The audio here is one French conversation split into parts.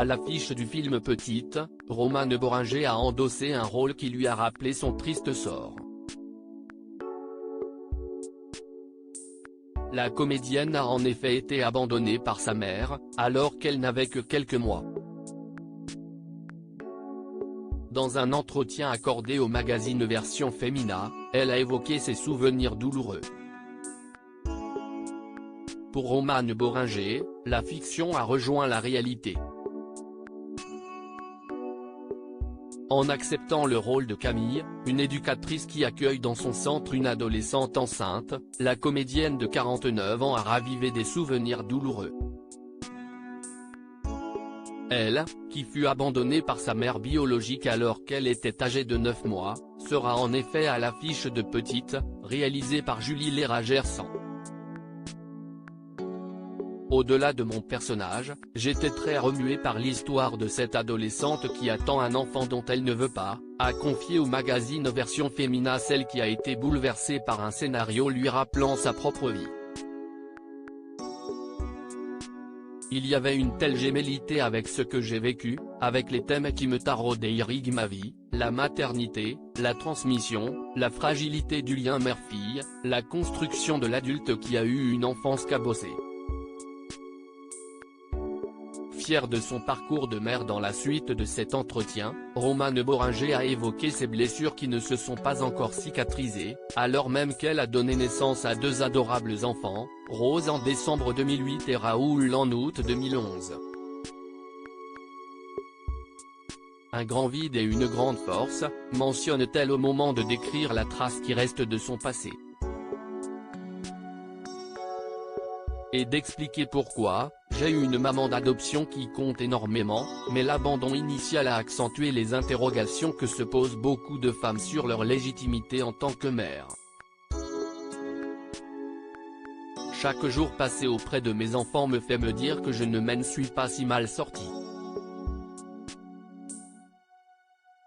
À l'affiche du film Petite, Romane Beuringer a endossé un rôle qui lui a rappelé son triste sort. La comédienne a en effet été abandonnée par sa mère, alors qu'elle n'avait que quelques mois. Dans un entretien accordé au magazine Version Femina, elle a évoqué ses souvenirs douloureux. Pour Romane Beuringer, la fiction a rejoint la réalité. En acceptant le rôle de Camille, une éducatrice qui accueille dans son centre une adolescente enceinte, la comédienne de 49 ans a ravivé des souvenirs douloureux. Elle, qui fut abandonnée par sa mère biologique alors qu'elle était âgée de 9 mois, sera en effet à l'affiche de Petite, réalisée par Julie Léra-Gersan. Au-delà de mon personnage, j'étais très remuée par l'histoire de cette adolescente qui attend un enfant dont elle ne veut pas, a confié au magazine Version Femina celle qui a été bouleversée par un scénario lui rappelant sa propre vie. Il y avait une telle gémellité avec ce que j'ai vécu, avec les thèmes qui me taraudent et irriguent ma vie, la maternité, la transmission, la fragilité du lien mère-fille, la construction de l'adulte qui a eu une enfance cabossée. Fière de son parcours de mère dans la suite de cet entretien, Romane Beuringer a évoqué ses blessures qui ne se sont pas encore cicatrisées, alors même qu'elle a donné naissance à deux adorables enfants, Rose en décembre 2008 et Raoul en août 2011. Un grand vide et une grande force, mentionne-t-elle au moment de décrire la trace qui reste de son passé. Et d'expliquer pourquoi, j'ai eu une maman d'adoption qui compte énormément, mais l'abandon initial a accentué les interrogations que se posent beaucoup de femmes sur leur légitimité en tant que mère. Chaque jour passé auprès de mes enfants me fait me dire que je ne m'en suis pas si mal sortie.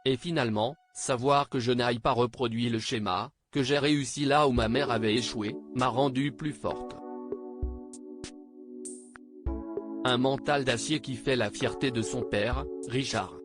Et finalement, savoir que je n'aille pas reproduit le schéma, que j'ai réussi là où ma mère avait échoué, m'a rendue plus forte. Un mental d'acier qui fait la fierté de son père, Richard.